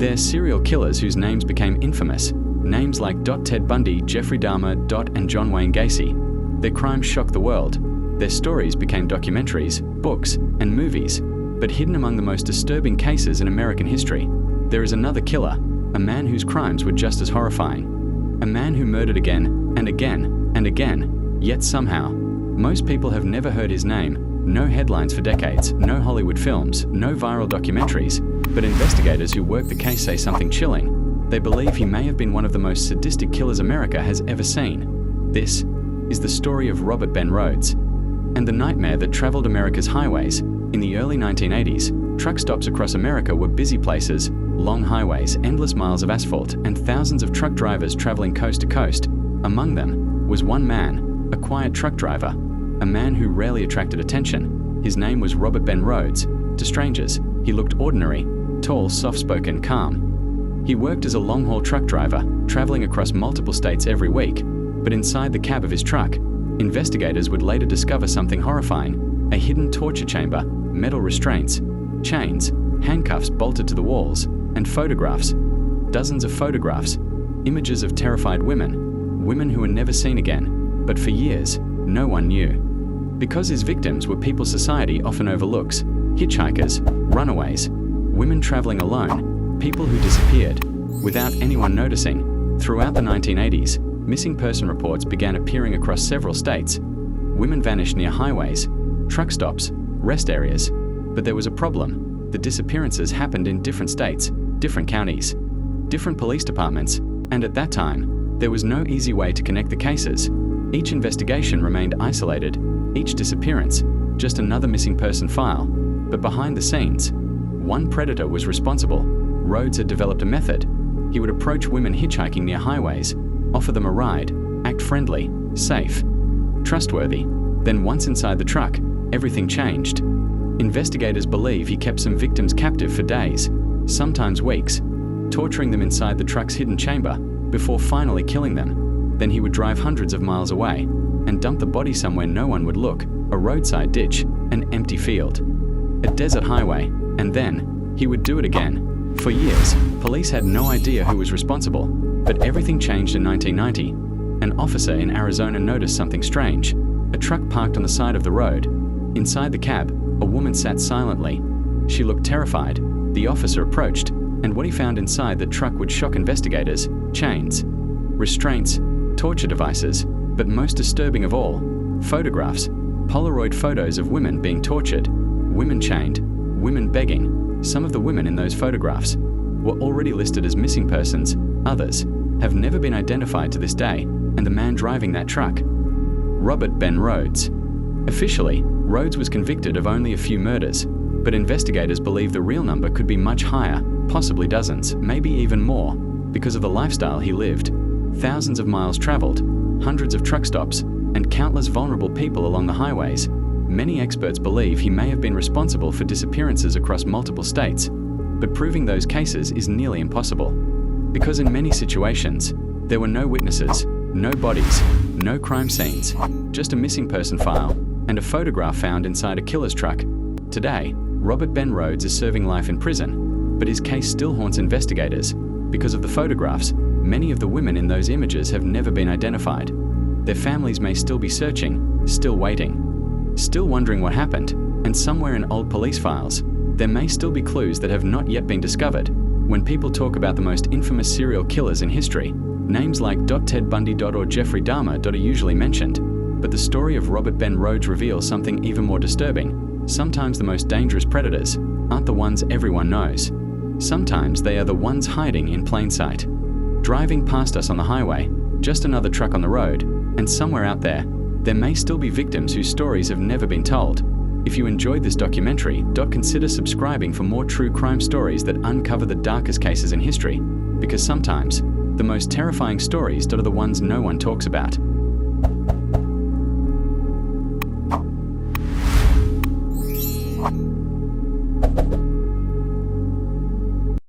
They're serial killers whose names became infamous. Names like Ted Bundy, Jeffrey Dahmer, and John Wayne Gacy. Their crimes shocked the world. Their stories became documentaries, books, and movies. But hidden among the most disturbing cases in American history, there is another killer, a man whose crimes were just as horrifying. A man who murdered again and again and again, yet somehow, most people have never heard his name. No headlines for decades, no Hollywood films, no viral documentaries, but investigators who work the case say something chilling. They believe he may have been one of the most sadistic killers America has ever seen. This is the story of Robert Ben Rhodes, and the nightmare that traveled America's highways. In the early 1980s, truck stops across America were busy places, long highways, endless miles of asphalt, and thousands of truck drivers traveling coast to coast. Among them was one man, a quiet truck driver, a man who rarely attracted attention. His name was Robert Ben Rhodes. To strangers, he looked ordinary, tall, soft-spoken, calm. He worked as a long-haul truck driver, traveling across multiple states every week. But inside the cab of his truck, investigators would later discover something horrifying: a hidden torture chamber, metal restraints, chains, handcuffs bolted to the walls, and photographs. Dozens of photographs, images of terrified women who were never seen again. But for years, no one knew. Because his victims were people society often overlooks: hitchhikers, runaways, women traveling alone, people who disappeared without anyone noticing. Throughout the 1980s, missing person reports began appearing across several states. Women vanished near highways, truck stops, rest areas. But there was a problem. The disappearances happened in different states, different counties, different police departments, and at that time, there was no easy way to connect the cases. Each investigation remained isolated, each disappearance just another missing person file. But behind the scenes, one predator was responsible. Rhodes had developed a method. He would approach women hitchhiking near highways, offer them a ride, act friendly, safe, trustworthy. Then once inside the truck, everything changed. Investigators believe he kept some victims captive for days, sometimes weeks, torturing them inside the truck's hidden chamber before finally killing them. Then he would drive hundreds of miles away and dump the body somewhere no one would look: a roadside ditch, an empty field, a desert highway. And then he would do it again. For years, police had no idea who was responsible. But everything changed in 1990. An officer in Arizona noticed something strange. A truck parked on the side of the road. Inside the cab, a woman sat silently. She looked terrified. The officer approached, and what he found inside the truck would shock investigators: chains, restraints, torture devices, but most disturbing of all, photographs, Polaroid photos of women being tortured, women chained, women begging. Some of the women in those photographs were already listed as missing persons. Others have never been identified to this day, and the man driving that truck, Robert Ben Rhodes. Officially, Rhodes was convicted of only a few murders, but investigators believe the real number could be much higher, possibly dozens, maybe even more, because of the lifestyle he lived. Thousands of miles traveled, hundreds of truck stops, and countless vulnerable people along the highways. Many experts believe he may have been responsible for disappearances across multiple states, but proving those cases is nearly impossible. Because in many situations, there were no witnesses, no bodies, no crime scenes, just a missing person file and a photograph found inside a killer's truck. Today, Robert Ben Rhodes is serving life in prison, but his case still haunts investigators. Because of the photographs, many of the women in those images have never been identified. Their families may still be searching, still waiting, still wondering what happened, and somewhere in old police files, there may still be clues that have not yet been discovered. When people talk about the most infamous serial killers in history, names like Ted Bundy or Jeffrey Dahmer are usually mentioned. But the story of Robert Ben Rhodes reveals something even more disturbing. Sometimes the most dangerous predators aren't the ones everyone knows. Sometimes they are the ones hiding in plain sight, driving past us on the highway, just another truck on the road, and somewhere out there may still be victims whose stories have never been told. If you enjoyed this documentary, consider subscribing for more true crime stories that uncover the darkest cases in history, because sometimes the most terrifying stories are the ones no one talks about.